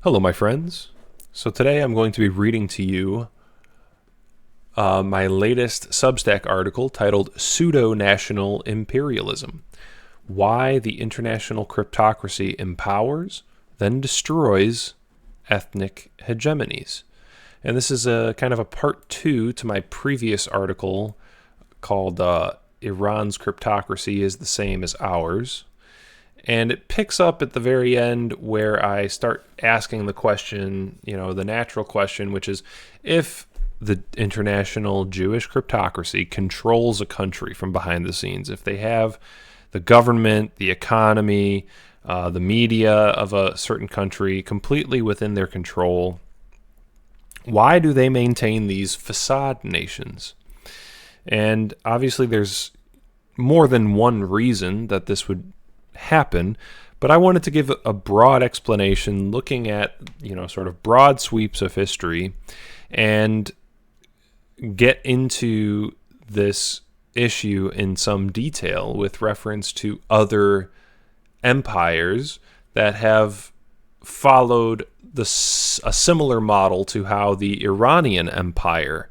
Hello, my friends. So today I'm going to be reading to you my latest Substack article titled Pseudo-national Imperialism: Why the International Cryptocracy Empowers, Then Destroys Ethnic Hegemonies. And this is a kind of a part two to my previous article called Iran's Cryptocracy is the Same as Ours. And it picks up at the very end where I start asking the question, the natural question, which is if the international Jewish cryptocracy controls a country from behind the scenes, if they have the government, the economy, the media of a certain country completely within their control, why do they maintain these facade nations? And obviously there's more than one reason that this would happen, but I wanted to give a broad explanation looking at, sort of broad sweeps of history and get into this issue in some detail with reference to other empires that have followed a similar model to how the Iranian Empire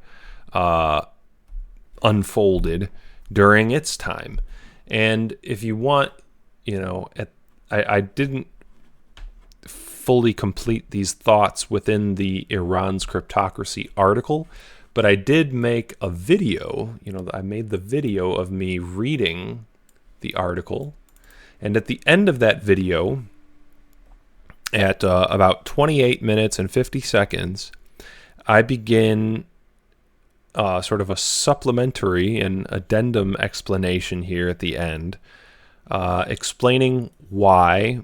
unfolded during its time. And if you want, I didn't fully complete these thoughts within the Iran's Cryptocracy article, but I did make a video. I made the video of me reading the article. And at the end of that video, at about 28 minutes and 50 seconds, I begin sort of a supplementary and addendum explanation here at the end, explaining why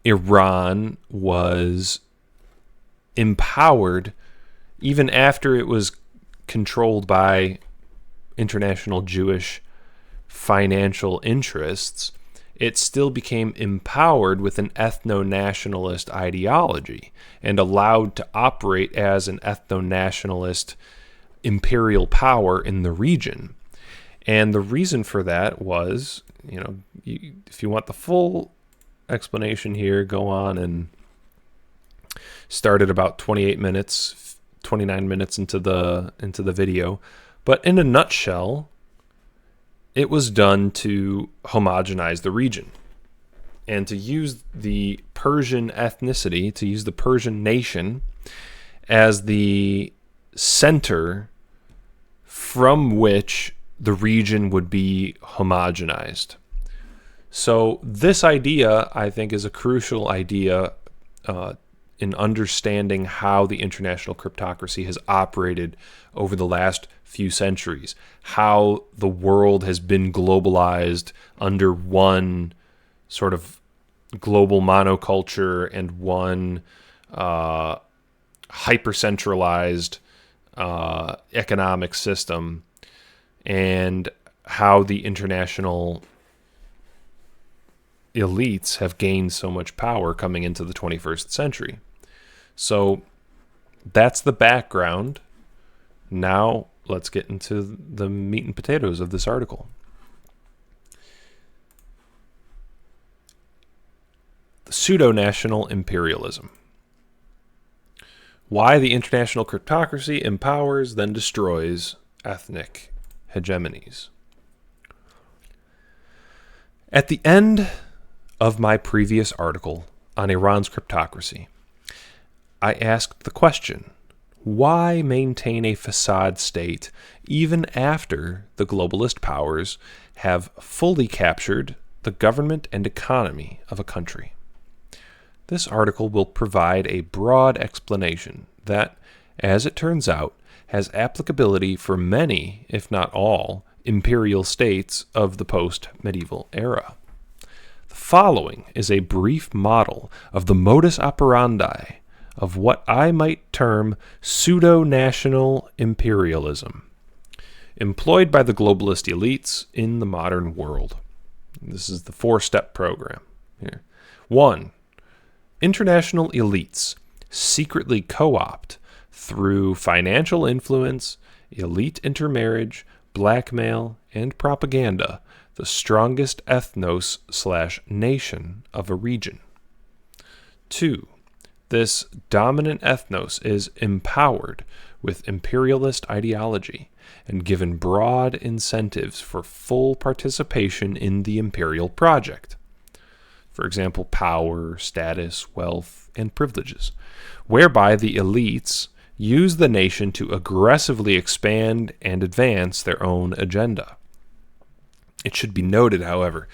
Iran was empowered even after it was controlled by international Jewish financial interests. It still became empowered with an ethno-nationalist ideology and allowed to operate as an ethno-nationalist imperial power in the region. And the reason for that was, if you want the full explanation here, go on and start at about 29 minutes into the video. But in a nutshell, it was done to homogenize the region and to use the Persian ethnicity, to use the Persian nation as the center from which the region would be homogenized. So this idea, I think, is a crucial idea in understanding how the international cryptocracy has operated over the last few centuries, how the world has been globalized under one sort of global monoculture and one hyper-centralized economic system, and how the international elites have gained so much power coming into the 21st century. So that's the background. Now let's get into the meat and potatoes of this article. The pseudo-national imperialism. Why the international cryptocracy empowers, then destroys ethnic hegemonies. At the end of my previous article on Iran's cryptocracy, I asked the question, why maintain a facade state even after the globalist powers have fully captured the government and economy of a country? This article will provide a broad explanation that, as it turns out, has applicability for many, if not all, imperial states of the post-medieval era. The following is a brief model of the modus operandi of what I might term pseudo-national imperialism, employed by the globalist elites in the modern world. This is the 4-step program here. 1. International elites secretly co-opt through financial influence, elite intermarriage, blackmail, and propaganda the strongest ethnos/nation of a region. 2. This dominant ethnos is empowered with imperialist ideology and given broad incentives for full participation in the imperial project. For example, power, status, wealth, and privileges, whereby the elites use the nation to aggressively expand and advance their own agenda. It should be noted, however,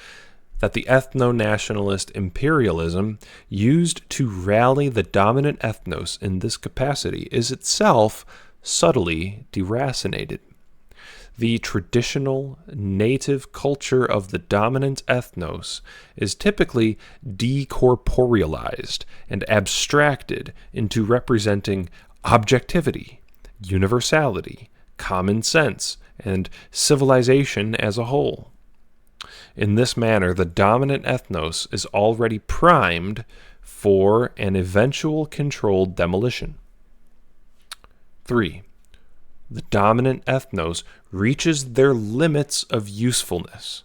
that the ethno-nationalist imperialism used to rally the dominant ethnos in this capacity is itself subtly deracinated. The traditional native culture of the dominant ethnos is typically decorporealized and abstracted into representing objectivity, universality, common sense, and civilization as a whole. In this manner, the dominant ethnos is already primed for an eventual controlled demolition. 3. The dominant ethnos reaches their limits of usefulness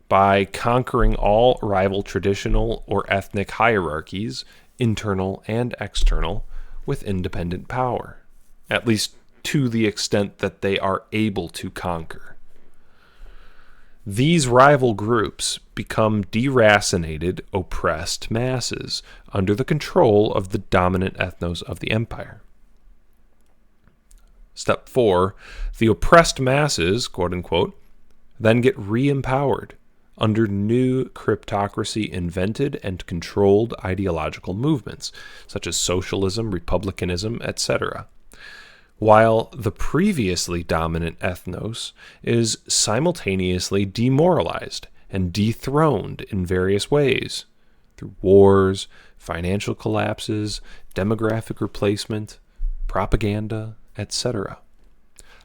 by conquering all rival traditional or ethnic hierarchies, internal and external, with independent power, at least to the extent that they are able to conquer. These rival groups become deracinated, oppressed masses under the control of the dominant ethnos of the empire. Step 4, the oppressed masses, quote unquote, then get re-empowered under new cryptocracy invented and controlled ideological movements, such as socialism, republicanism, etc., while the previously dominant ethnos is simultaneously demoralized and dethroned in various ways, through wars, financial collapses, demographic replacement, propaganda, etc.,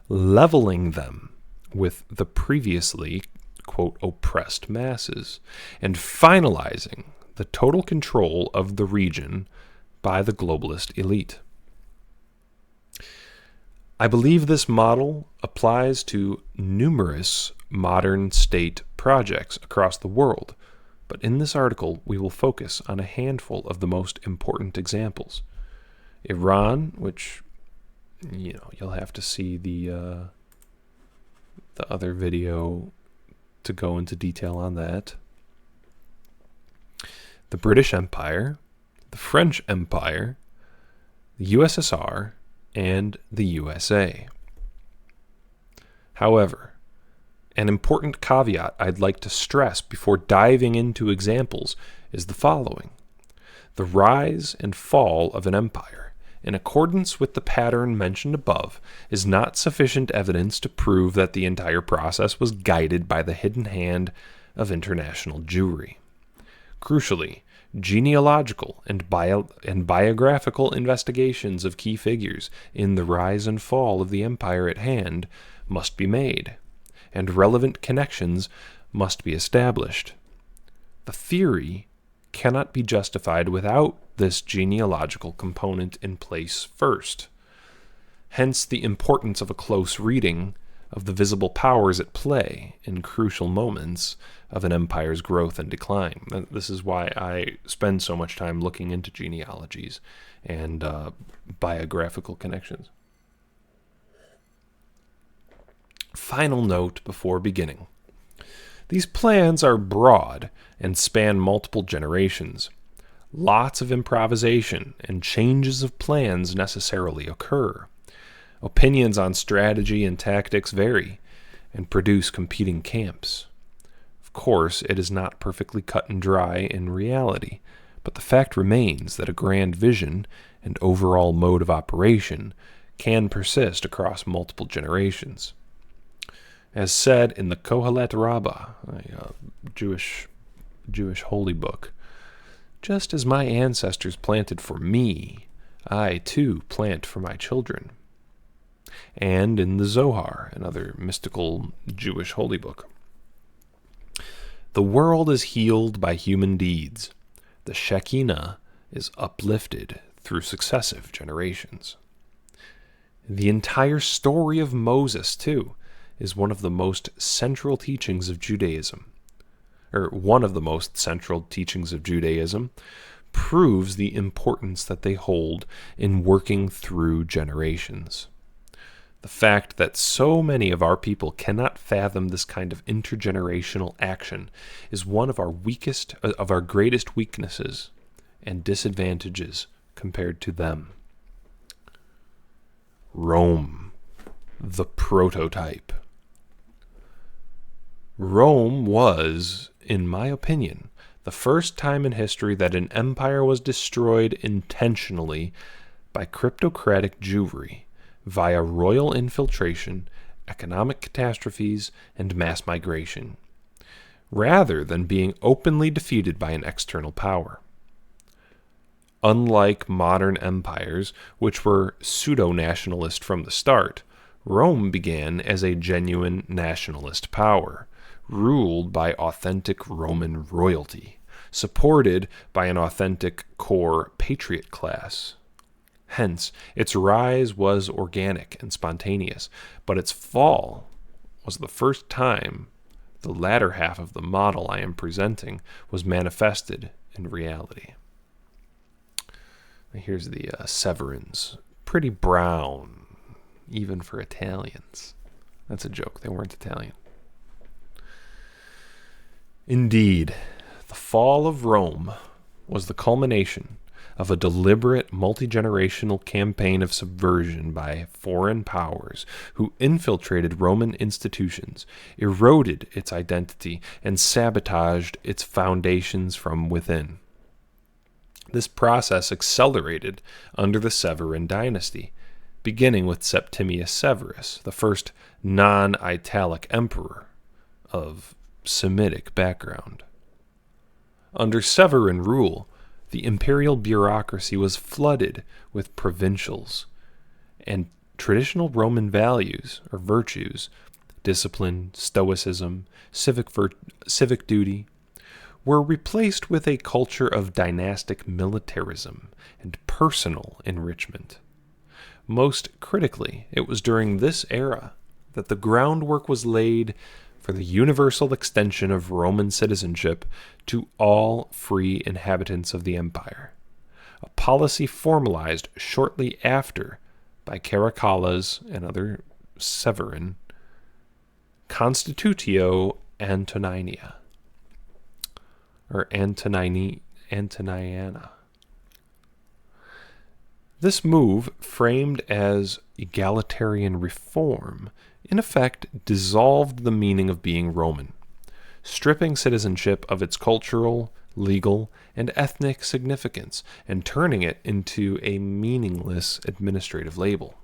leveling them with the previously, quote, oppressed masses, and finalizing the total control of the region by the globalist elite. I believe this model applies to numerous modern state projects across the world, but in this article we will focus on a handful of the most important examples. Iran, which, you'll have to see the other video to go into detail on that. The British Empire, the French Empire, the USSR, and the USA. However, an important caveat I'd like to stress before diving into examples is the following. The rise and fall of an empire, in accordance with the pattern mentioned above, is not sufficient evidence to prove that the entire process was guided by the hidden hand of international Jewry. Crucially, genealogical and biographical investigations of key figures in the rise and fall of the empire at hand must be made, and relevant connections must be established. The theory cannot be justified without this genealogical component in place first. Hence the importance of a close reading of the visible powers at play in crucial moments of an empire's growth and decline. This is why I spend so much time looking into genealogies and biographical connections. Final note before beginning. These plans are broad and span multiple generations. Lots of improvisation and changes of plans necessarily occur. Opinions on strategy and tactics vary and produce competing camps. Of course, it is not perfectly cut and dry in reality, but the fact remains that a grand vision and overall mode of operation can persist across multiple generations. As said in the Kohelet Rabbah, a Jewish holy book, just as my ancestors planted for me, I too plant for my children. And in the Zohar, another mystical Jewish holy book, the world is healed by human deeds. The Shekinah is uplifted through successive generations. The entire story of Moses, too, is one of the most central teachings of Judaism, proves the importance that they hold in working through generations. The fact that so many of our people cannot fathom this kind of intergenerational action is one of our greatest weaknesses and disadvantages compared to them. Rome, the prototype. Rome was, in my opinion, the first time in history that an empire was destroyed intentionally by kleptocratic Jewry via royal infiltration, economic catastrophes, and mass migration, rather than being openly defeated by an external power. Unlike modern empires, which were pseudo-nationalist from the start, Rome began as a genuine nationalist power, ruled by authentic Roman royalty, supported by an authentic core patriot class. Hence, its rise was organic and spontaneous, but its fall was the first time the latter half of the model I am presenting was manifested in reality. Here's the Severans. Pretty brown, even for Italians. That's a joke. They weren't Italian. Indeed, the fall of Rome was the culmination of a deliberate multi-generational campaign of subversion by foreign powers who infiltrated Roman institutions, eroded its identity, and sabotaged its foundations from within. This process accelerated under the Severan dynasty, beginning with Septimius Severus, the first non-Italic emperor of Semitic background. Under Severan rule, the imperial bureaucracy was flooded with provincials, and traditional Roman values or virtues, discipline, stoicism, civic duty, were replaced with a culture of dynastic militarism and personal enrichment. Most critically, it was during this era that the groundwork was laid for the universal extension of Roman citizenship to all free inhabitants of the empire, a policy formalized shortly after by Caracalla's and other Severan Constitutio Antoninea, or Antoniana. This move, framed as egalitarian reform, in effect dissolved the meaning of being Roman, stripping citizenship of its cultural, legal, and ethnic significance, and turning it into a meaningless administrative label.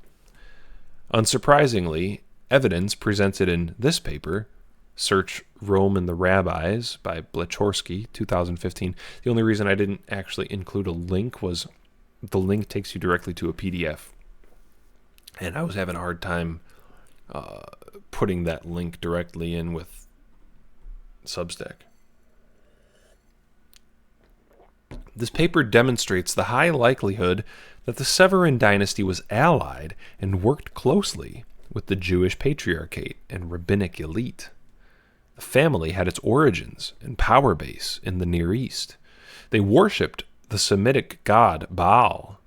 Unsurprisingly, evidence presented in this paper, Search Rome and the Rabbis by Blechorsky, 2015. The only reason I didn't actually include a link was the link takes you directly to a PDF. And I was having a hard time putting that link directly in with Substack. This paper demonstrates the high likelihood that the Severan dynasty was allied and worked closely with the Jewish patriarchate and rabbinic elite. The family had its origins and power base in the Near East. They worshipped the Semitic god Baal.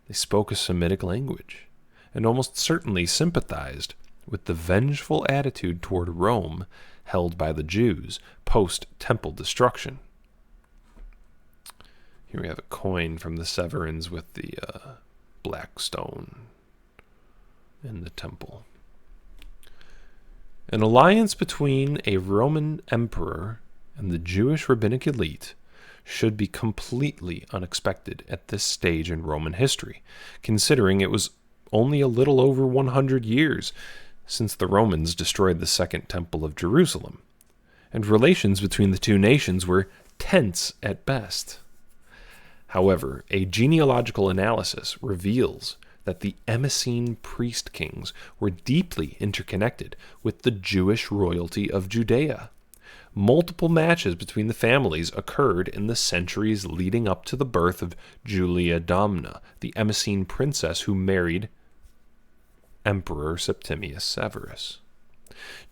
They spoke a Semitic language and almost certainly sympathized with the vengeful attitude toward Rome held by the Jews post-temple destruction. Here we have a coin from the Severans with the black stone in the temple. An alliance between a Roman emperor and the Jewish rabbinic elite should be completely unexpected at this stage in Roman history, considering it was only a little over 100 years since the Romans destroyed the Second Temple of Jerusalem, and relations between the two nations were tense at best. However, a genealogical analysis reveals that the Emessene priest kings were deeply interconnected with the Jewish royalty of Judea. Multiple matches between the families occurred in the centuries leading up to the birth of Julia Domna, the Emessene princess who married Emperor Septimius Severus.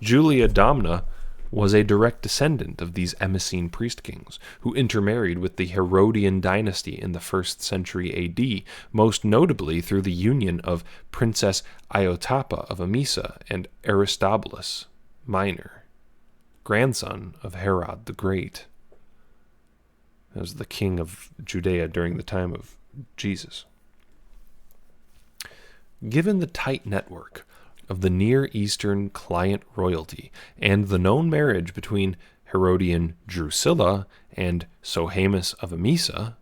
Julia Domna was a direct descendant of these Emessene priest kings, who intermarried with the Herodian dynasty in the 1st century AD, most notably through the union of Princess Iotapa of Emesa and Aristobulus Minor, grandson of Herod the Great. That was the king of Judea during the time of Jesus. Given the tight network of the Near Eastern client royalty and the known marriage between Herodian Drusilla and Sohaemus of Emesa,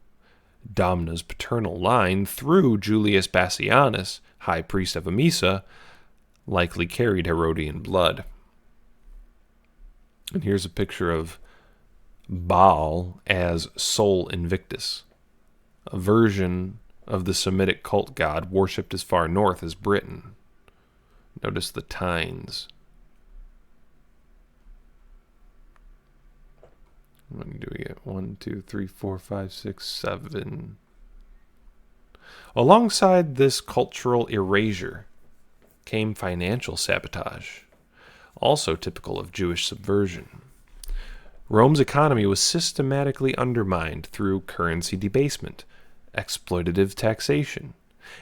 Domna's paternal line through Julius Bassianus, high priest of Emesa, likely carried Herodian blood. And here's a picture of Baal as Sol Invictus, a version of the Semitic cult god worshipped as far north as Britain. Notice the tines. How many do we get? 1, 2, 3, 4, 5, 6, 7. Alongside this cultural erasure came financial sabotage, also typical of Jewish subversion. Rome's economy was systematically undermined through currency debasement, exploitative taxation,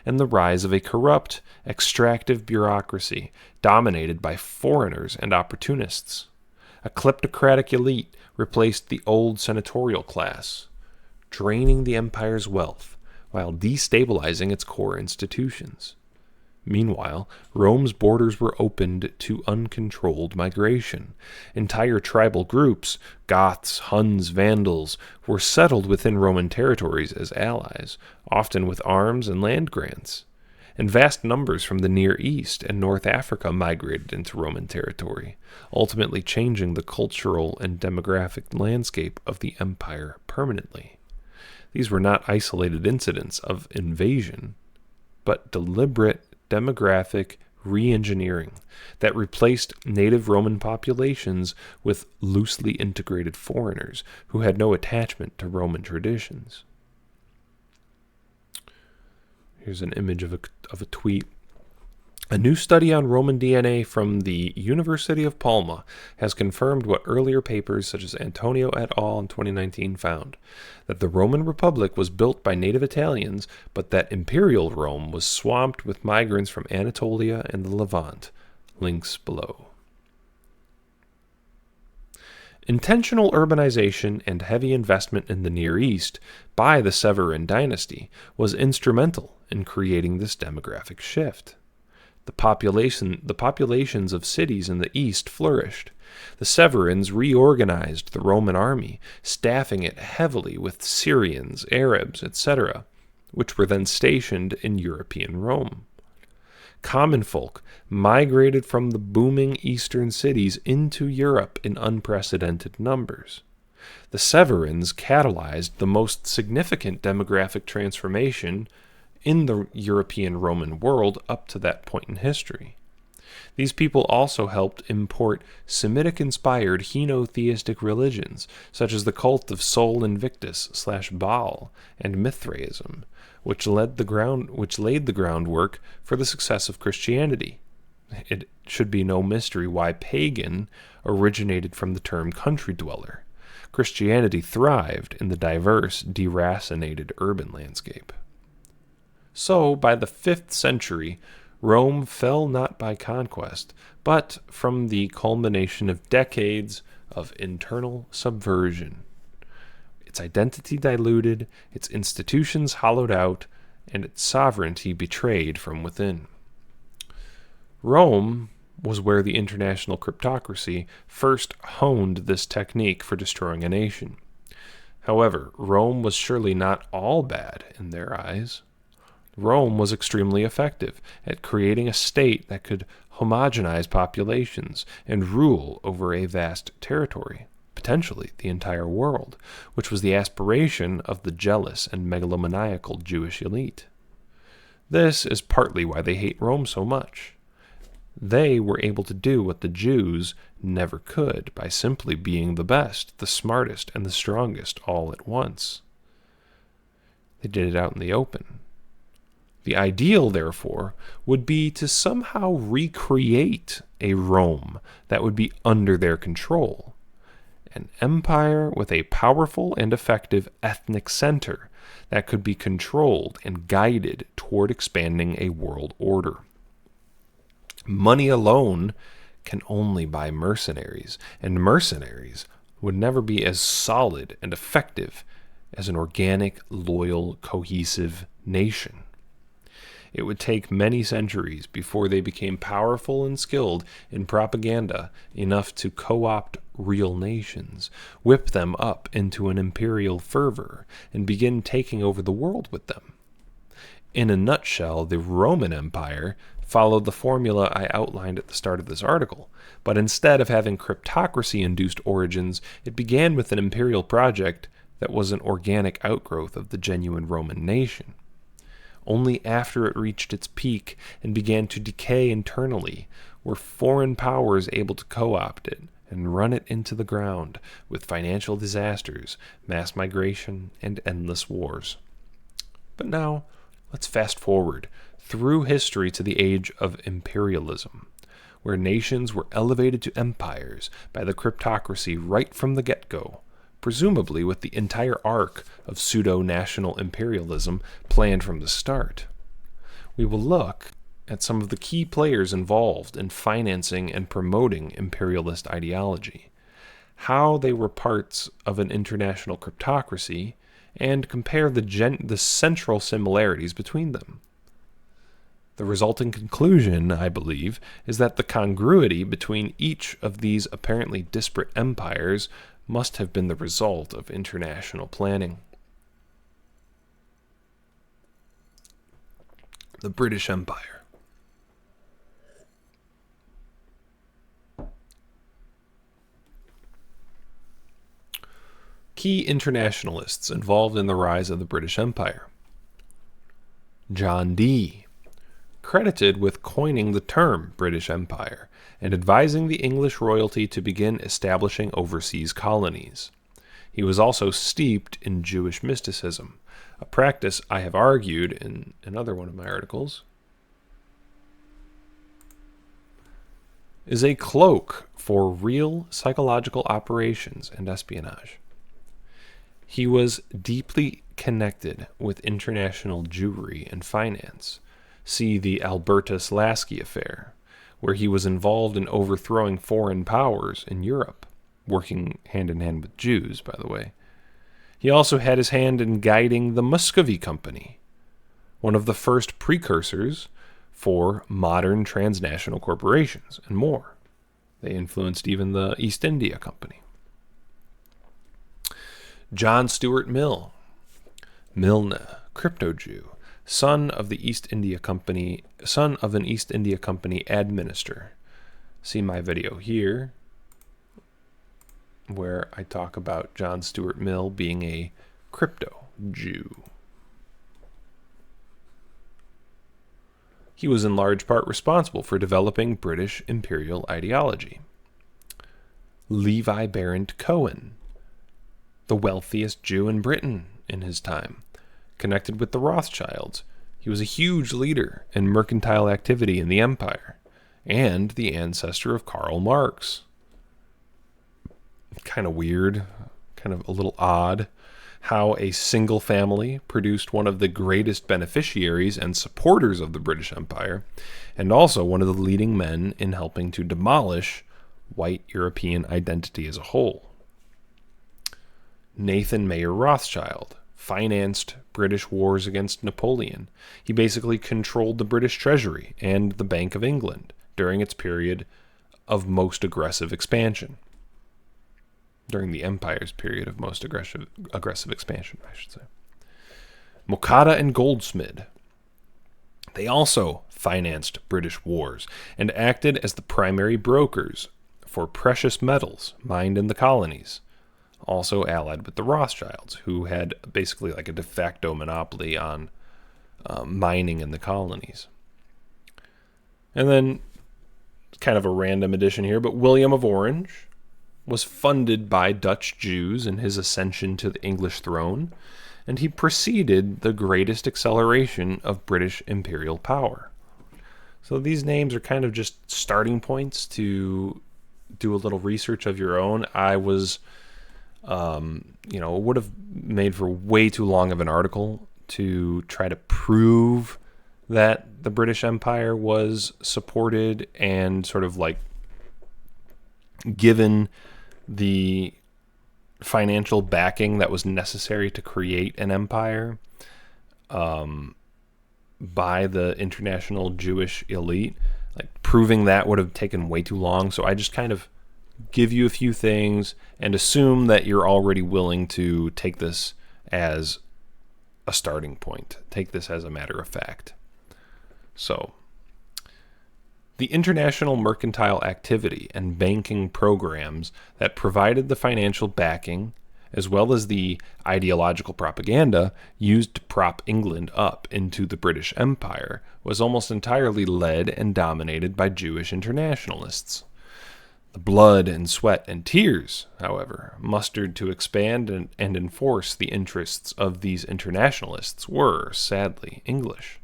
and the rise of a corrupt, extractive bureaucracy dominated by foreigners and opportunists. A kleptocratic elite replaced the old senatorial class, draining the empire's wealth while destabilizing its core institutions. Meanwhile, Rome's borders were opened to uncontrolled migration. Entire tribal groups, Goths, Huns, Vandals, were settled within Roman territories as allies, often with arms and land grants. And vast numbers from the Near East and North Africa migrated into Roman territory, ultimately changing the cultural and demographic landscape of the empire permanently. These were not isolated incidents of invasion, but deliberate demographic re-engineering that replaced native Roman populations with loosely integrated foreigners who had no attachment to Roman traditions. Here's an image of a tweet. A new study on Roman DNA from the University of Palma has confirmed what earlier papers such as Antonio et al. In 2019 found, that the Roman Republic was built by native Italians, but that Imperial Rome was swamped with migrants from Anatolia and the Levant. Links below. Intentional urbanization and heavy investment in the Near East by the Severan dynasty was instrumental in creating this demographic shift. The populations of cities in the east flourished. The Severans reorganized the Roman army, staffing it heavily with Syrians, Arabs, etc., which were then stationed in European Rome. Common folk migrated from the booming eastern cities into Europe in unprecedented numbers. The Severans catalyzed the most significant demographic transformation in the European Roman world up to that point in history. These people also helped import Semitic-inspired henotheistic religions, such as the cult of Sol Invictus / Baal and Mithraism, which laid the groundwork for the success of Christianity. It should be no mystery why pagan originated from the term country dweller. Christianity thrived in the diverse, deracinated urban landscape. So, by the 5th century, Rome fell not by conquest, but from the culmination of decades of internal subversion. Its identity diluted, its institutions hollowed out, and its sovereignty betrayed from within. Rome was where the international cryptocracy first honed this technique for destroying a nation. However, Rome was surely not all bad in their eyes. Rome was extremely effective at creating a state that could homogenize populations and rule over a vast territory, potentially the entire world, which was the aspiration of the jealous and megalomaniacal Jewish elite. This is partly why they hate Rome so much. They were able to do what the Jews never could by simply being the best, the smartest, and the strongest all at once. They did it out in the open. The ideal, therefore, would be to somehow recreate a Rome that would be under their control. An empire with a powerful and effective ethnic center that could be controlled and guided toward expanding a world order. Money alone can only buy mercenaries, and mercenaries would never be as solid and effective as an organic, loyal, cohesive nation. It would take many centuries before they became powerful and skilled in propaganda enough to co-opt real nations, whip them up into an imperial fervor, and begin taking over the world with them. In a nutshell, the Roman Empire followed the formula I outlined at the start of this article, but instead of having cryptocracy-induced origins, it began with an imperial project that was an organic outgrowth of the genuine Roman nation. Only after it reached its peak and began to decay internally were foreign powers able to co-opt it and run it into the ground with financial disasters, mass migration, and endless wars. But now, let's fast forward through history to the age of imperialism, where nations were elevated to empires by the cryptocracy right from the get-go, presumably with the entire arc of pseudo-national imperialism planned from the start. We will look at some of the key players involved in financing and promoting imperialist ideology, how they were parts of an international cryptocracy, and compare the central similarities between them. The resulting conclusion, I believe, is that the congruity between each of these apparently disparate empires must have been the result of international planning. The British Empire. Key internationalists involved in the rise of the British Empire. John Dee, credited with coining the term British Empire and advising the English royalty to begin establishing overseas colonies. He was also steeped in Jewish mysticism, a practice I have argued in another one of my articles is a cloak for real psychological operations and espionage. He was deeply connected with international Jewry and finance. See the Albertus Lasky affair, where he was involved in overthrowing foreign powers in Europe, working hand in hand with Jews, by the way. He also had his hand in guiding the Muscovy Company, one of the first precursors for modern transnational corporations, and more. They influenced even the East India Company. John Stuart Mill, Milne, crypto-Jew, son of an East India Company administrator. See my video here, where I talk about John Stuart Mill being a crypto-Jew. He was in large part responsible for developing British imperial ideology. Levi Barrett Cohen, the wealthiest Jew in Britain in his time, connected with the Rothschilds. He was a huge leader in mercantile activity in the empire, and the ancestor of Karl Marx. Kind of weird, kind of a little odd, how a single family produced one of the greatest beneficiaries and supporters of the British Empire, and also one of the leading men in helping to demolish white European identity as a whole. Nathan Mayer Rothschild financed British wars against Napoleon. He basically controlled the British Treasury and the Bank of England during its period of most aggressive expansion. During the empire's period of most aggressive expansion, I should say. Mocatta and Goldsmith. They also financed British wars and acted as the primary brokers for precious metals mined in the colonies, also allied with the Rothschilds, who had basically like a de facto monopoly on mining in the colonies. And then, kind of a random addition here, but William of Orange, was funded by Dutch Jews in his ascension to the English throne, and he preceded the greatest acceleration of British imperial power. So these names are kind of just starting points to do a little research of your own. I was, it would have made for way too long of an article to try to prove that the British Empire was supported and sort of like given the financial backing that was necessary to create an empire by the international Jewish elite. Like, proving that would have taken way too long. So I just kind of give you a few things and assume that you're already willing to take this as a starting point. Take this as a matter of fact. So, the international mercantile activity and banking programs that provided the financial backing, as well as the ideological propaganda used to prop England up into the British Empire, was almost entirely led and dominated by Jewish internationalists. The blood and sweat and tears, however, mustered to expand and enforce the interests of these internationalists were, sadly, English.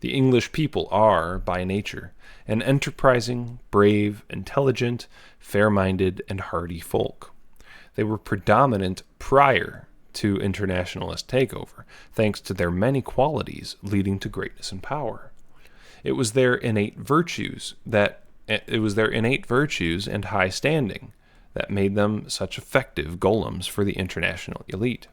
The English people are, by nature, an enterprising, brave, intelligent, fair-minded, and hardy folk. They were predominant prior to internationalist takeover, thanks to their many qualities leading to greatness and power. It was their innate virtues and high standing that made them such effective golems for the international elite.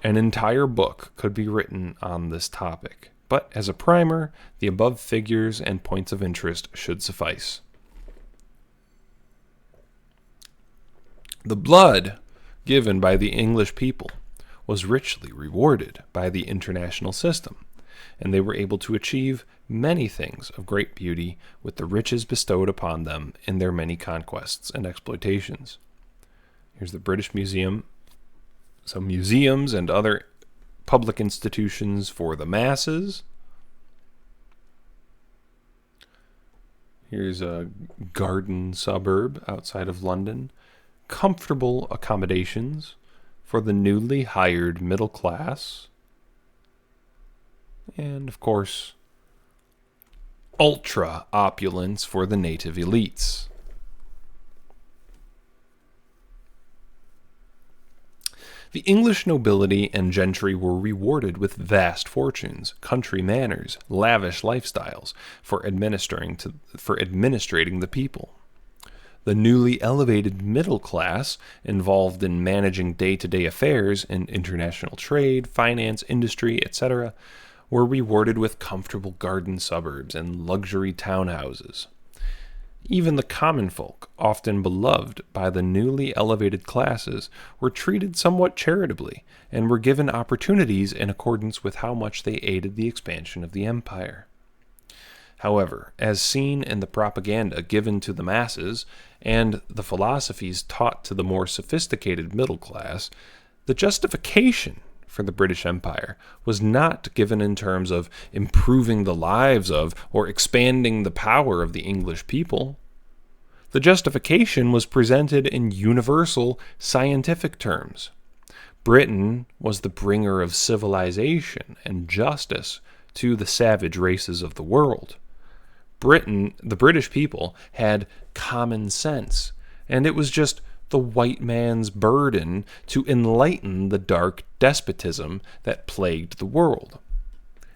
An entire book could be written on this topic, but as a primer, the above figures and points of interest should suffice. The blood given by the English people was richly rewarded by the international system, and they were able to achieve many things of great beauty with the riches bestowed upon them in their many conquests and exploitations. Here's the British Museum. So museums and other public institutions for the masses. Here's a garden suburb outside of London. Comfortable accommodations for the newly hired middle class. And, of course, ultra opulence for the native elites. The English nobility and gentry were rewarded with vast fortunes, country manners, lavish lifestyles for administrating the people. The newly elevated middle class, involved in managing day-to-day affairs in international trade, finance, industry, etc., were rewarded with comfortable garden suburbs and luxury townhouses. Even the common folk, often beloved by the newly elevated classes, were treated somewhat charitably and were given opportunities in accordance with how much they aided the expansion of the empire. However, as seen in the propaganda given to the masses and the philosophies taught to the more sophisticated middle class, the justification for the British Empire was not given in terms of improving the lives of or expanding the power of the English people. The justification was presented in universal scientific terms. Britain was the bringer of civilization and justice to the savage races of the world. The British people, had common sense, and it was just the white man's burden to enlighten the dark despotism that plagued the world.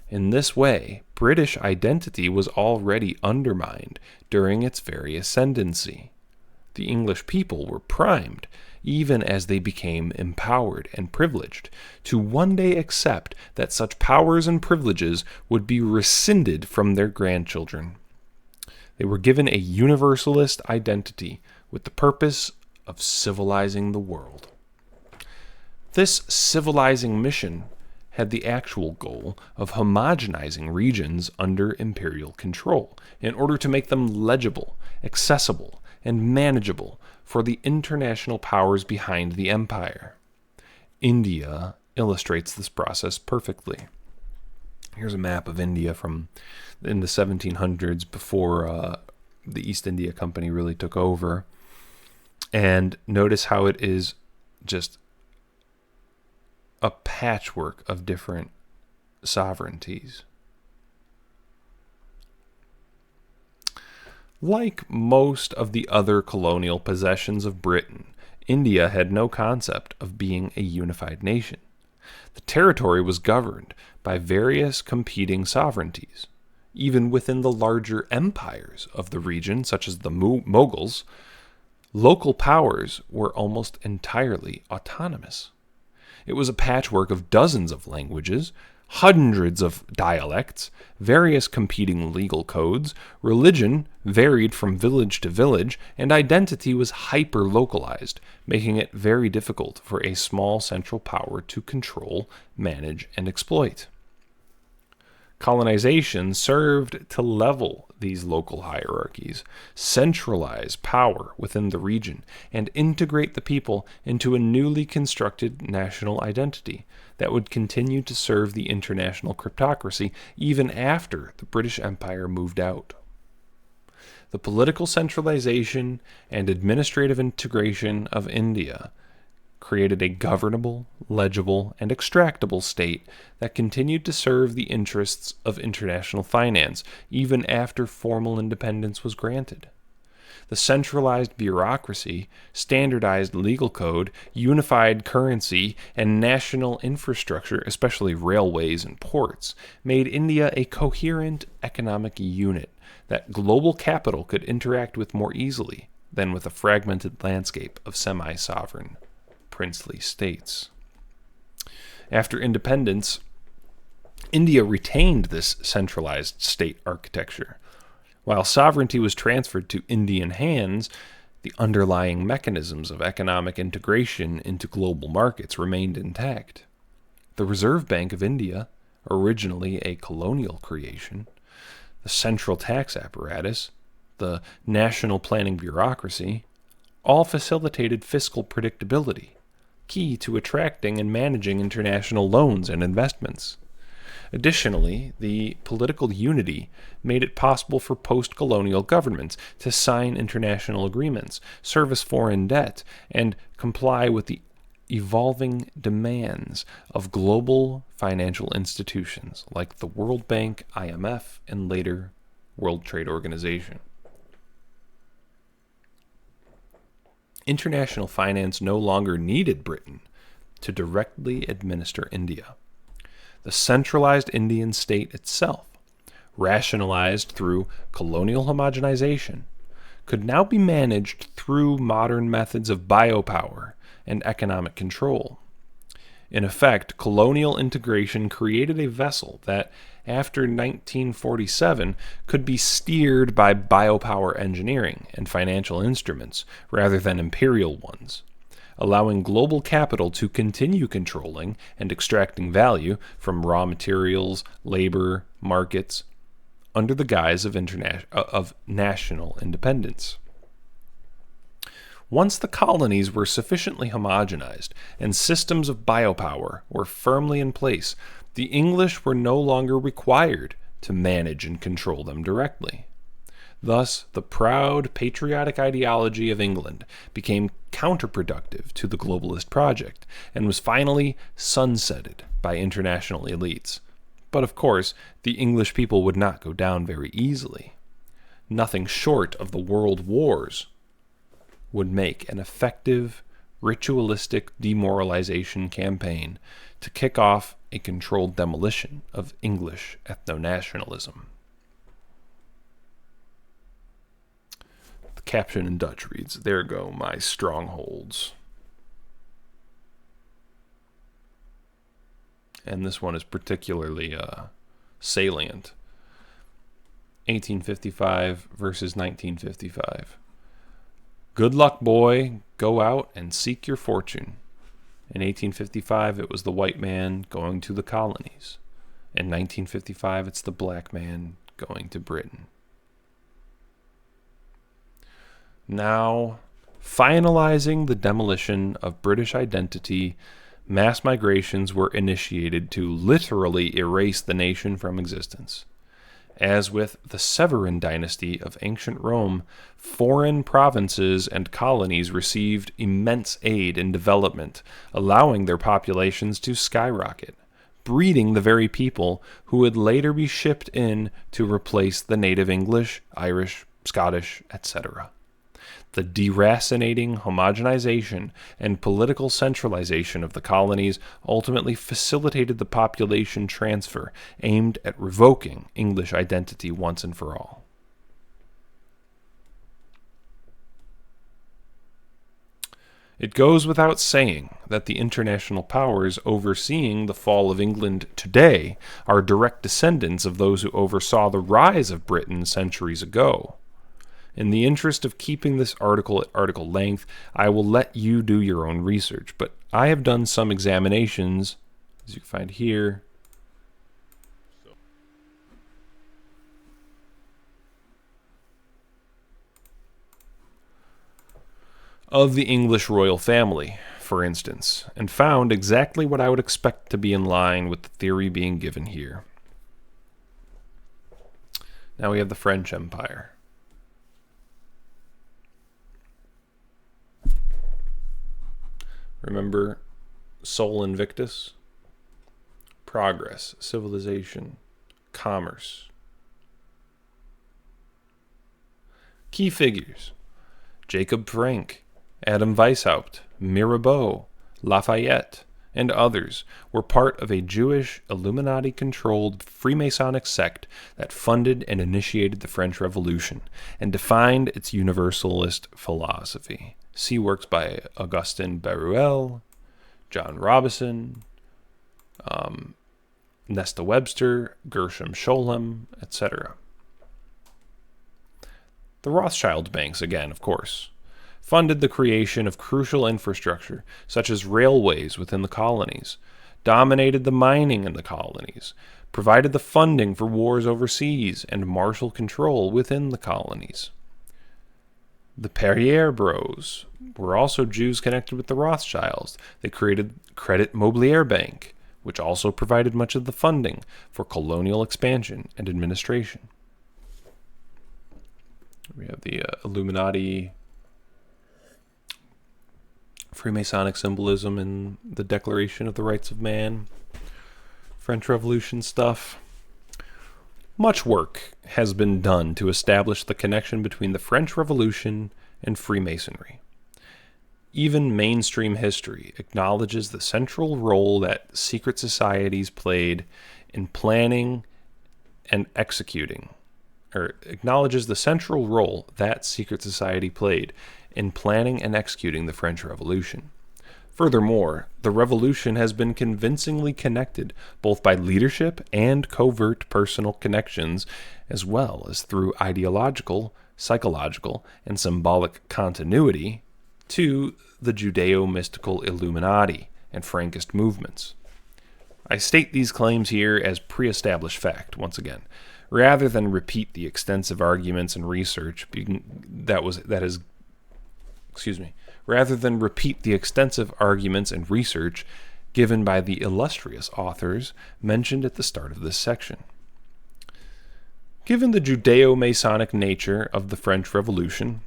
In this way, British identity was already undermined during its very ascendancy. The English people were primed, even as they became empowered and privileged, to one day accept that such powers and privileges would be rescinded from their grandchildren. They were given a universalist identity with the purpose of civilizing the world. This civilizing mission had the actual goal of homogenizing regions under imperial control in order to make them legible, accessible, and manageable for the international powers behind the empire. India illustrates this process perfectly. Here's a map of India from in the 1700s, before the East India Company really took over. And notice how it is just a patchwork of different sovereignties. Like most of the other colonial possessions of Britain, India had no concept of being a unified nation. The territory was governed by various competing sovereignties. Even within the larger empires of the region, such as the Mughals, local powers were almost entirely autonomous. It was a patchwork of dozens of languages, hundreds of dialects, various competing legal codes, religion varied from village to village, and identity was hyper-localized, making it very difficult for a small central power to control, manage, and exploit. Colonization served to level these local hierarchies, centralize power within the region, and integrate the people into a newly constructed national identity that would continue to serve the international cryptocracy even after the British Empire moved out. The political centralization and administrative integration of India created a governable, legible, and extractable state that continued to serve the interests of international finance even after formal independence was granted. The centralized bureaucracy, standardized legal code, unified currency, and national infrastructure, especially railways and ports, made India a coherent economic unit that global capital could interact with more easily than with a fragmented landscape of semi-sovereign princely states. After independence, India retained this centralized state architecture. While sovereignty was transferred to Indian hands, the underlying mechanisms of economic integration into global markets remained intact. The Reserve Bank of India, originally a colonial creation, the central tax apparatus, the national planning bureaucracy, all facilitated fiscal predictability, key to attracting and managing international loans and investments. Additionally, the political unity made it possible for post-colonial governments to sign international agreements, service foreign debt, and comply with the evolving demands of global financial institutions like the World Bank, IMF, and later World Trade Organization. International finance no longer needed Britain to directly administer India. The centralized Indian state itself, rationalized through colonial homogenization, could now be managed through modern methods of biopower and economic control. In effect, colonial integration created a vessel that, after 1947, could be steered by biopower engineering and financial instruments rather than imperial ones, allowing global capital to continue controlling and extracting value from raw materials, labor, markets, under the guise of national independence. Once the colonies were sufficiently homogenized and systems of biopower were firmly in place, the English were no longer required to manage and control them directly. Thus, the proud, patriotic ideology of England became counterproductive to the globalist project and was finally sunsetted by international elites. But of course, the English people would not go down very easily. Nothing short of the world wars would make an effective, ritualistic demoralization campaign to kick off a controlled demolition of English ethno-nationalism. The caption in Dutch reads, "There go my strongholds." And this one is particularly salient. 1855 versus 1955. Good luck, boy. Go out and seek your fortune. In 1855, it was the white man going to the colonies. In 1955, it's the black man going to Britain. Now, finalizing the demolition of British identity, mass migrations were initiated to literally erase the nation from existence. As with the Severan dynasty of ancient Rome, foreign provinces and colonies received immense aid in development, allowing their populations to skyrocket, breeding the very people who would later be shipped in to replace the native English, Irish, Scottish, etc. The deracinating homogenization and political centralization of the colonies ultimately facilitated the population transfer aimed at revoking English identity once and for all. It goes without saying that the international powers overseeing the fall of England today are direct descendants of those who oversaw the rise of Britain centuries ago. In the interest of keeping this article at article length, I will let you do your own research, but I have done some examinations, as you can find here, of the English royal family, for instance, and found exactly what I would expect to be in line with the theory being given here. Now we have the French Empire. Remember Sol Invictus? Progress, civilization, commerce. Key figures: Jacob Frank, Adam Weishaupt, Mirabeau, Lafayette, and others were part of a Jewish Illuminati-controlled Freemasonic sect that funded and initiated the French Revolution and defined its universalist philosophy. See works by Augustin Beruel, John Robison, Nesta Webster, Gershom Scholem, etc. The Rothschild banks, again, of course, funded the creation of crucial infrastructure, such as railways within the colonies, dominated the mining in the colonies, provided the funding for wars overseas, and martial control within the colonies. The Perrier Bros were also Jews connected with the Rothschilds. They created Credit Mobilier Bank, which also provided much of the funding for colonial expansion and administration. We have the Illuminati, Freemasonic symbolism in the Declaration of the Rights of Man, French Revolution stuff. Much work has been done to establish the connection between the French Revolution and Freemasonry. Even mainstream history acknowledges the central role that secret societies played in planning and executing, or acknowledges the central role that secret society played in planning and executing the French Revolution. Furthermore, the revolution has been convincingly connected both by leadership and covert personal connections, as well as through ideological, psychological, and symbolic continuity to the Judeo-mystical Illuminati and Frankist movements. I state these claims here as pre-established fact, once again, rather than repeat the extensive arguments and research given by the illustrious authors mentioned at the start of this section. Given the Judeo-Masonic nature of the French Revolution,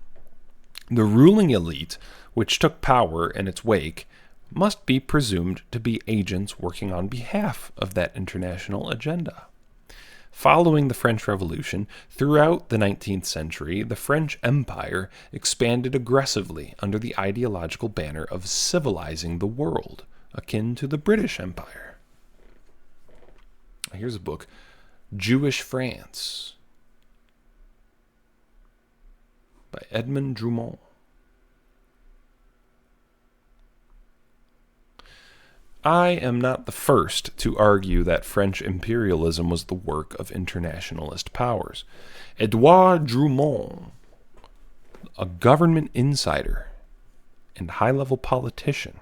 the ruling elite, which took power in its wake, must be presumed to be agents working on behalf of that international agenda. Following the French Revolution, throughout the 19th century, the French Empire expanded aggressively under the ideological banner of civilizing the world, akin to the British Empire. Here's a book, Jewish France, by Edmond Drumont. I am not the first to argue that French imperialism was the work of internationalist powers. Edouard Drumont, a government insider and high-level politician,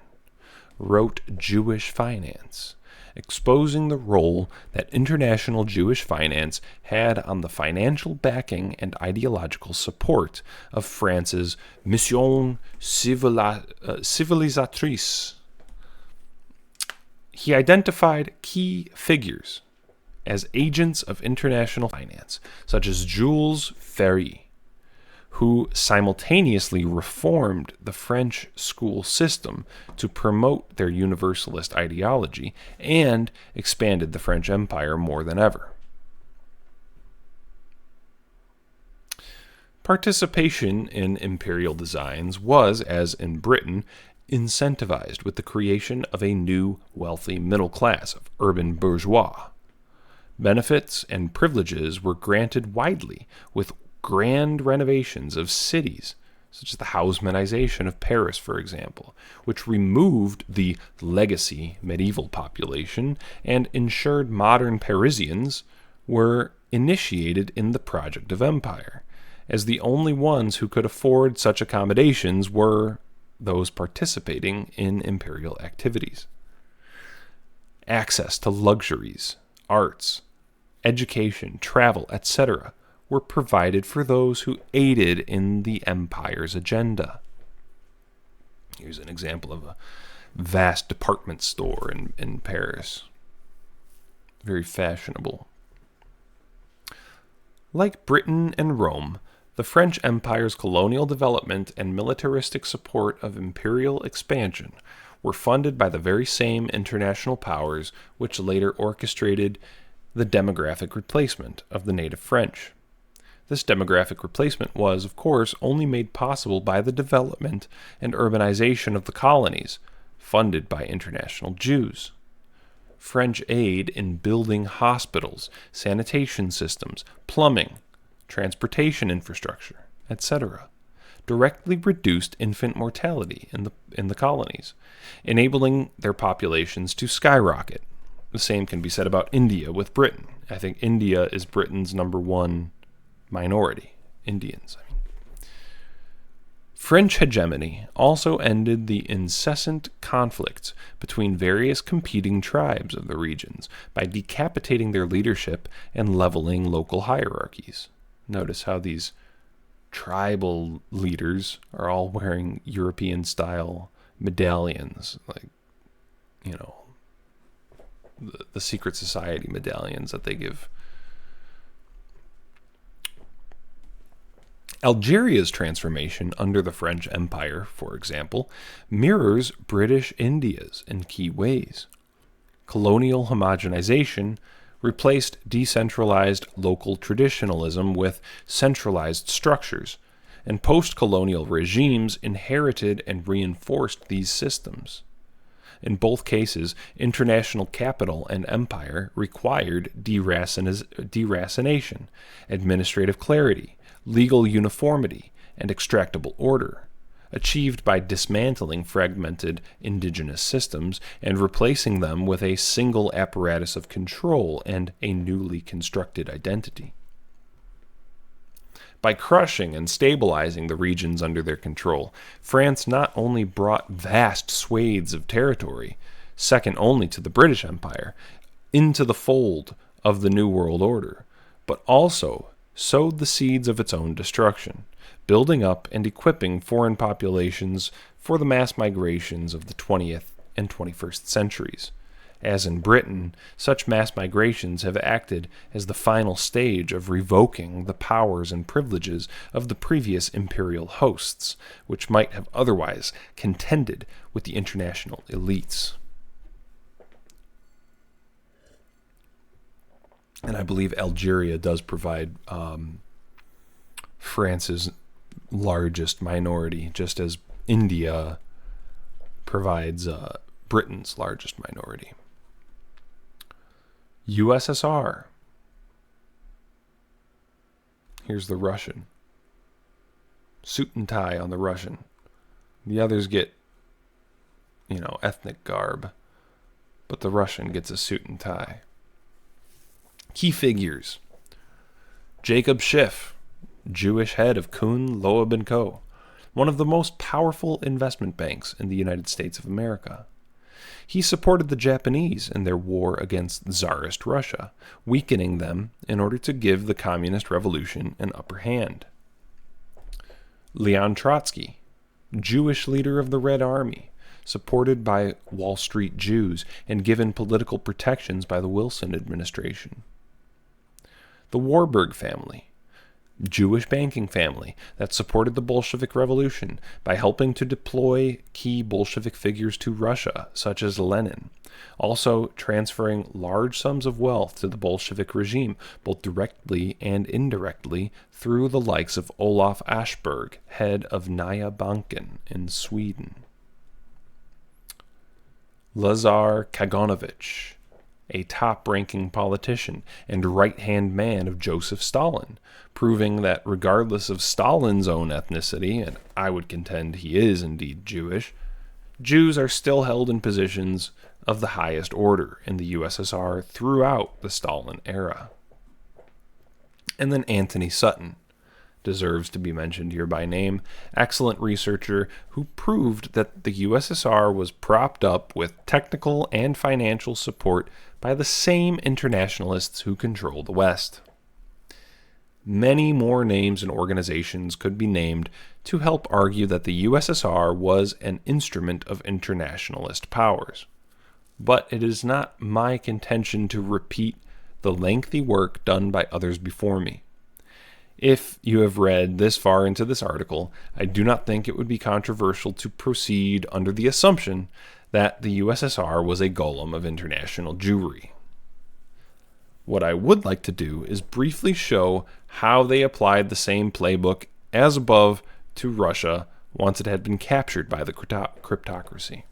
wrote Jewish Finance, exposing the role that international Jewish finance had on the financial backing and ideological support of France's mission civilisatrice. He identified key figures as agents of international finance, such as Jules Ferry, who simultaneously reformed the French school system to promote their universalist ideology and expanded the French Empire more than ever. Participation in imperial designs was, as in Britain, incentivized with the creation of a new wealthy middle class of urban bourgeois. Benefits and privileges were granted widely, with grand renovations of cities, such as the Haussmannization of Paris, for example, which removed the legacy medieval population and ensured modern Parisians were initiated in the project of empire, as the only ones who could afford such accommodations were those participating in imperial activities. Access to luxuries, arts, education, travel, etc., were provided for those who aided in the empire's agenda. Here's an example of a vast department store in Paris. Very fashionable. Like Britain and Rome, the French Empire's colonial development and militaristic support of imperial expansion were funded by the very same international powers which later orchestrated the demographic replacement of the native French. This demographic replacement was, of course, only made possible by the development and urbanization of the colonies, funded by international Jews. French aid in building hospitals, sanitation systems, plumbing, transportation infrastructure, etc., directly reduced infant mortality in the colonies, enabling their populations to skyrocket. The same can be said about India with Britain. I think India is Britain's number one minority, Indians. French hegemony also ended the incessant conflicts between various competing tribes of the regions by decapitating their leadership and leveling local hierarchies. Notice how these tribal leaders are all wearing European-style medallions, like, the secret society medallions that they give. Algeria's transformation under the French Empire, for example, mirrors British India's in key ways. Colonial homogenization replaced decentralized local traditionalism with centralized structures, and post-colonial regimes inherited and reinforced these systems. In both cases, international capital and empire required deracination, administrative clarity, legal uniformity, and extractable order, achieved by dismantling fragmented indigenous systems and replacing them with a single apparatus of control and a newly constructed identity. By crushing and stabilizing the regions under their control, France not only brought vast swathes of territory, second only to the British Empire, into the fold of the New World Order, but also sowed the seeds of its own destruction, building up and equipping foreign populations for the mass migrations of the 20th and 21st centuries. As in Britain, such mass migrations have acted as the final stage of revoking the powers and privileges of the previous imperial hosts, which might have otherwise contended with the international elites. And I believe Algeria does provide France's largest minority, just as India provides Britain's largest minority. USSR. Here's the Russian. Suit and tie on the Russian. The others get, ethnic garb, but the Russian gets a suit and tie. Key figures. Jacob Schiff, Jewish head of Kuhn, Loeb & Co., one of the most powerful investment banks in the United States of America. He supported the Japanese in their war against Tsarist Russia, weakening them in order to give the communist revolution an upper hand. Leon Trotsky, Jewish leader of the Red Army, supported by Wall Street Jews and given political protections by the Wilson administration. the Warburg family, Jewish banking family that supported the Bolshevik Revolution by helping to deploy key Bolshevik figures to Russia, such as Lenin, also transferring large sums of wealth to the Bolshevik regime, both directly and indirectly, through the likes of Olof Ashberg, head of Nya Banken in Sweden. Lazar Kaganovich, a top-ranking politician and right-hand man of Joseph Stalin, proving that regardless of Stalin's own ethnicity, and I would contend he is indeed Jewish, Jews are still held in positions of the highest order in the USSR throughout the Stalin era. And then Anthony Sutton deserves to be mentioned here by name, excellent researcher who proved that the USSR was propped up with technical and financial support by the same internationalists who control the West. Many more names and organizations could be named to help argue that the USSR was an instrument of internationalist powers. But it is not my contention to repeat the lengthy work done by others before me. If you have read this far into this article, I do not think it would be controversial to proceed under the assumption that the USSR was a golem of international Jewry. What I would like to do is briefly show how they applied the same playbook as above to Russia once it had been captured by the cryptocracy.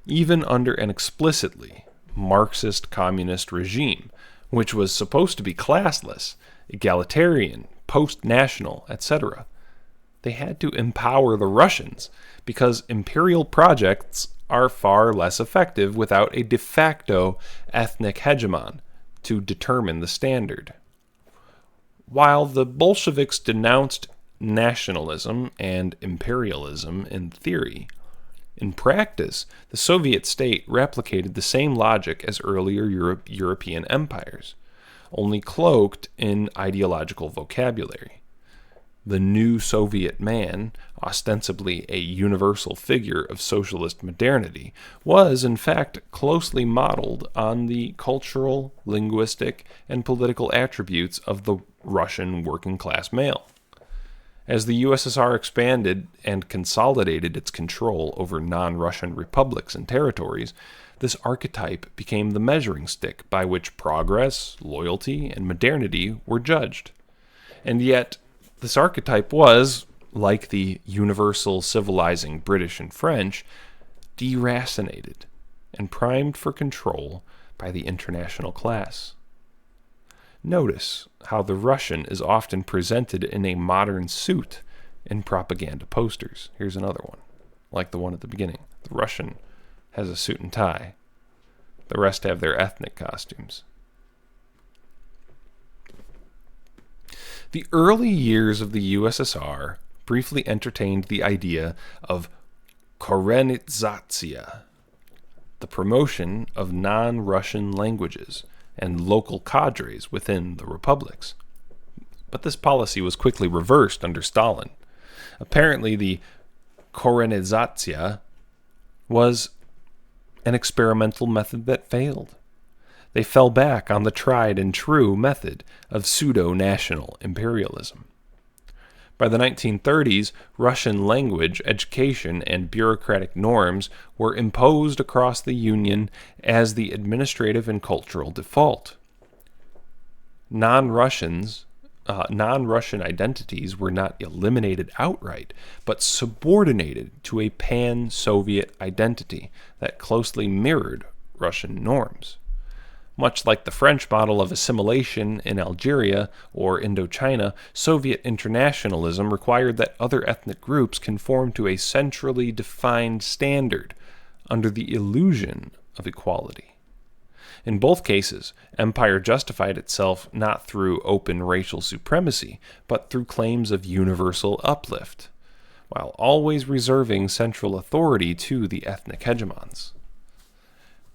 Even under an explicitly Marxist communist regime, which was supposed to be classless, egalitarian, post-national, etc., they had to empower the Russians because imperial projects are far less effective without a de facto ethnic hegemon to determine the standard. While the Bolsheviks denounced nationalism and imperialism in theory, in practice, the Soviet state replicated the same logic as earlier European empires, only cloaked in ideological vocabulary. The new Soviet man, ostensibly a universal figure of socialist modernity, was in fact closely modeled on the cultural, linguistic, and political attributes of the Russian working-class male. As the USSR expanded and consolidated its control over non-Russian republics and territories, this archetype became the measuring stick by which progress, loyalty, and modernity were judged. And yet, this archetype was, like the universal civilizing British and French, deracinated and primed for control by the international class. Notice how the Russian is often presented in a modern suit in propaganda posters. Here's another one, like the one at the beginning. The Russian has a suit and tie. The rest have their ethnic costumes. The early years of the USSR briefly entertained the idea of Korenizatsiya, the promotion of non-Russian languages and local cadres within the republics. But this policy was quickly reversed under Stalin. Apparently, the Korenizatsiya was an experimental method that failed. They fell back on the tried and true method of pseudo-national imperialism. By the 1930s, Russian language, education, and bureaucratic norms were imposed across the Union as the administrative and cultural default. Non-Russian identities were not eliminated outright, but subordinated to a pan-Soviet identity that closely mirrored Russian norms. Much like the French model of assimilation in Algeria or Indochina, Soviet internationalism required that other ethnic groups conform to a centrally defined standard under the illusion of equality. In both cases, empire justified itself not through open racial supremacy, but through claims of universal uplift, while always reserving central authority to the ethnic hegemons.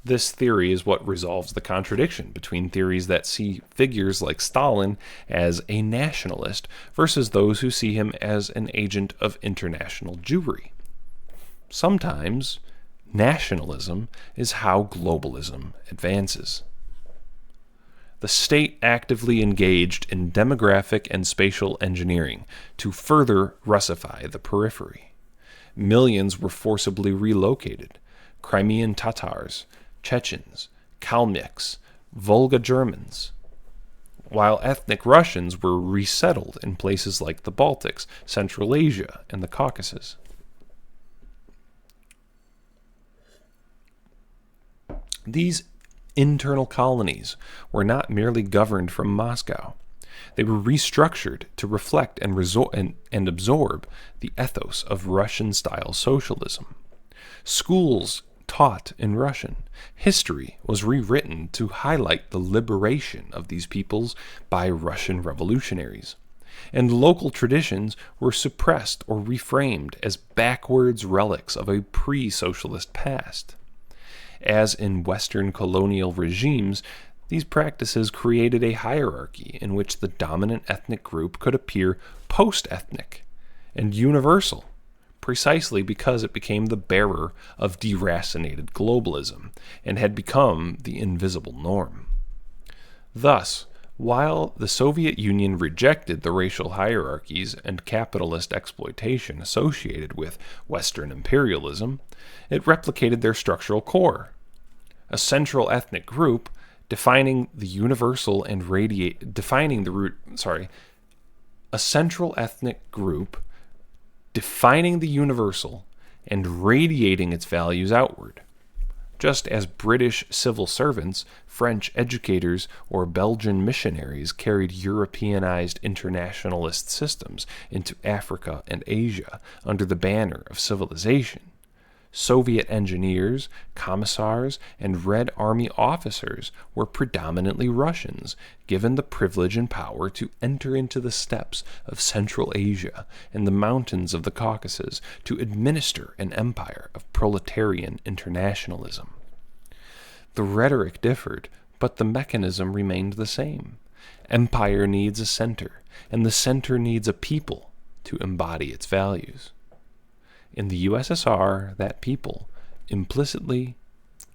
This theory is what resolves the contradiction between theories that see figures like Stalin as a nationalist versus those who see him as an agent of international Jewry. Sometimes, nationalism is how globalism advances. the state actively engaged in demographic and spatial engineering to further Russify the periphery. Millions were forcibly relocated. Crimean Tatars, Chechens, Kalmyks, Volga Germans, while ethnic Russians were resettled in places like the Baltics, Central Asia, and the Caucasus. These internal colonies were not merely governed from Moscow. They were restructured to reflect and absorb the ethos of Russian-style socialism. Schools taught in Russian. History was rewritten to highlight the liberation of these peoples by Russian revolutionaries. And local traditions were suppressed or reframed as backwards relics of a pre-socialist past. As in Western colonial regimes, these practices created a hierarchy in which the dominant ethnic group could appear post-ethnic and universal, precisely because it became the bearer of deracinated globalism and had become the invisible norm. Thus, while the Soviet Union rejected the racial hierarchies and capitalist exploitation associated with Western imperialism, it replicated their structural core. A central ethnic group defining the universal and a central ethnic group defining the universal and radiating its values outward, just as British civil servants, French educators, or Belgian missionaries carried Europeanized internationalist systems into Africa and Asia under the banner of civilization. Soviet engineers, commissars, and Red Army officers were predominantly Russians, given the privilege and power to enter into the steppes of Central Asia and the mountains of the Caucasus to administer an empire of proletarian internationalism. The rhetoric differed, but the mechanism remained the same. Empire needs a center, and the center needs a people to embody its values. In the USSR, that people, implicitly,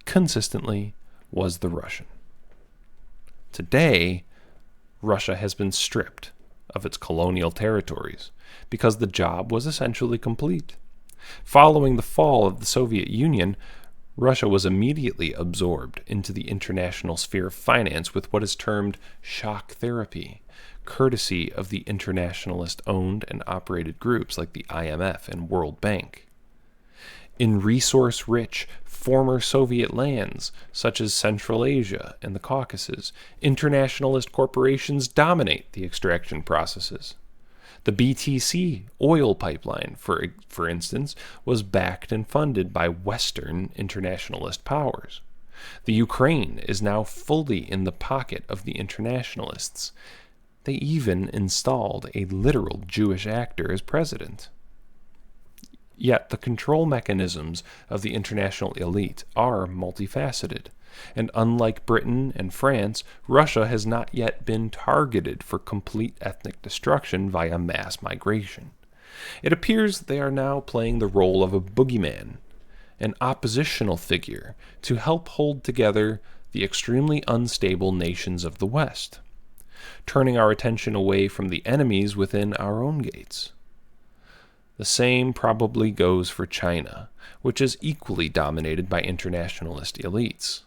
consistently, was the Russian. Today, Russia has been stripped of its colonial territories because the job was essentially complete. Following the fall of the Soviet Union, Russia was immediately absorbed into the international sphere of finance with what is termed shock therapy, courtesy of the internationalist-owned and operated groups like the IMF and World Bank. In resource-rich former Soviet lands, such as Central Asia and the Caucasus, internationalist corporations dominate the extraction processes. The BTC oil pipeline, for instance, was backed and funded by Western internationalist powers. The Ukraine is now fully in the pocket of the internationalists. They even installed a literal Jewish actor as president. Yet the control mechanisms of the international elite are multifaceted, and unlike Britain and France, Russia has not yet been targeted for complete ethnic destruction via mass migration. It appears they are now playing the role of a boogeyman, an oppositional figure, to help hold together the extremely unstable nations of the West, turning our attention away from the enemies within our own gates. The same probably goes for China, which is equally dominated by internationalist elites.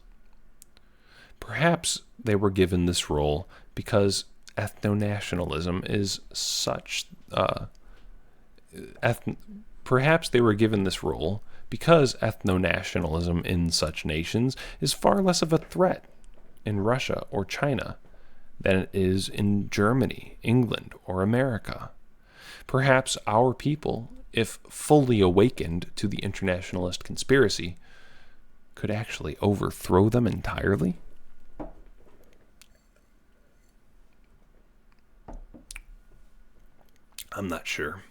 Perhaps they were given this role because ethno-nationalism is such. Perhaps they were given this role because ethno-nationalism in such nations is far less of a threat in Russia or China than it is in Germany, England, or America. Perhaps our people, if fully awakened to the internationalist conspiracy, could actually overthrow them entirely? I'm not sure.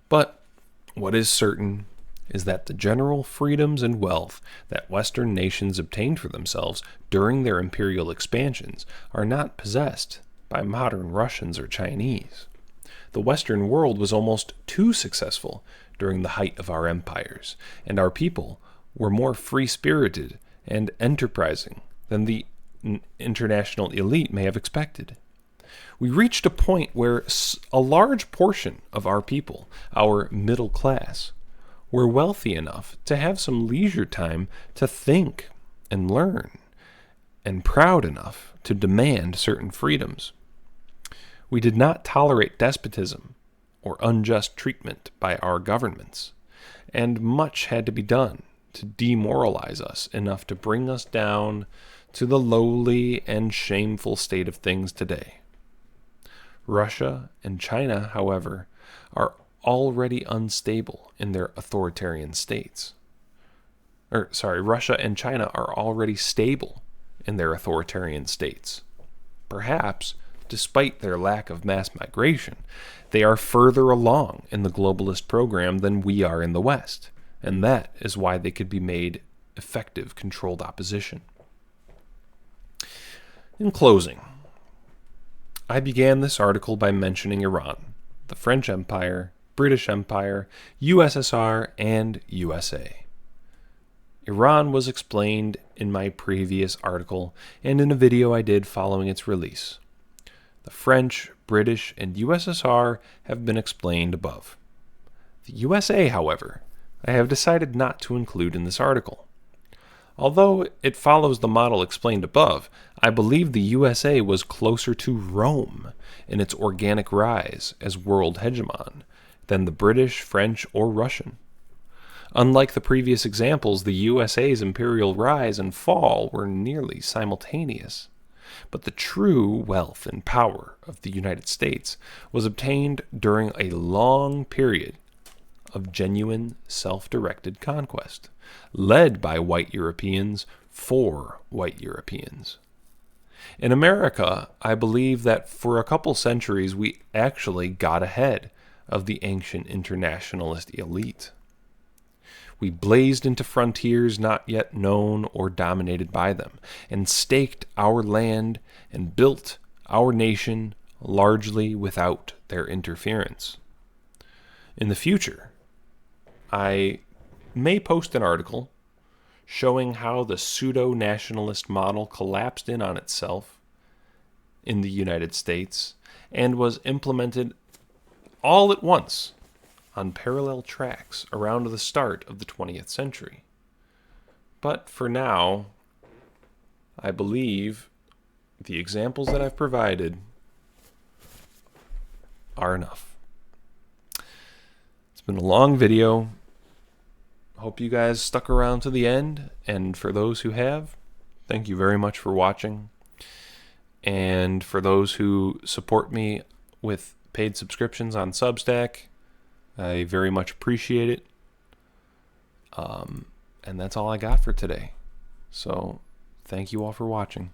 But what is certain is that the general freedoms and wealth that Western nations obtained for themselves during their imperial expansions are not possessed by modern Russians or Chinese. The Western world was almost too successful during the height of our empires, and our people were more free-spirited and enterprising than the international elite may have expected. We reached a point where a large portion of our people, our middle class, were wealthy enough to have some leisure time to think and learn, and proud enough to demand certain freedoms. We did not tolerate despotism or unjust treatment by our governments, and much had to be done to demoralize us enough to bring us down to the lowly and shameful state of things today. Russia and China, however, are already unstable in their authoritarian states. Russia and China are already stable in their authoritarian states. Perhaps, despite their lack of mass migration, they are further along in the globalist program than we are in the West, and that is why they could be made effective controlled opposition. In closing, I began this article by mentioning Iran, the French Empire, British Empire, USSR, and USA. Iran was explained in my previous article and in a video I did following its release. The French, British, and USSR have been explained above. The USA, however, I have decided not to include in this article. Although it follows the model explained above, I believe the USA was closer to Rome in its organic rise as world hegemon than the British, French, or Russian. Unlike the previous examples, the USA's imperial rise and fall were nearly simultaneous. But the true wealth and power of the United States was obtained during a long period of genuine self-directed conquest, led by white Europeans for white Europeans. In America, I believe that for a couple centuries we actually got ahead of the ancient internationalist elite. We blazed into frontiers not yet known or dominated by them, and staked our land and built our nation largely without their interference. In the future, I may post an article showing how the pseudo-nationalist model collapsed in on itself in the United States and was implemented all at once on parallel tracks around the start of the 20th century. But for now, I believe the examples that I've provided are enough. It's been a long video. Hope you guys stuck around to the end, and for those who have, thank you very much for watching. And for those who support me with paid subscriptions on Substack, I very much appreciate it. And that's all I got for today. So, thank you all for watching.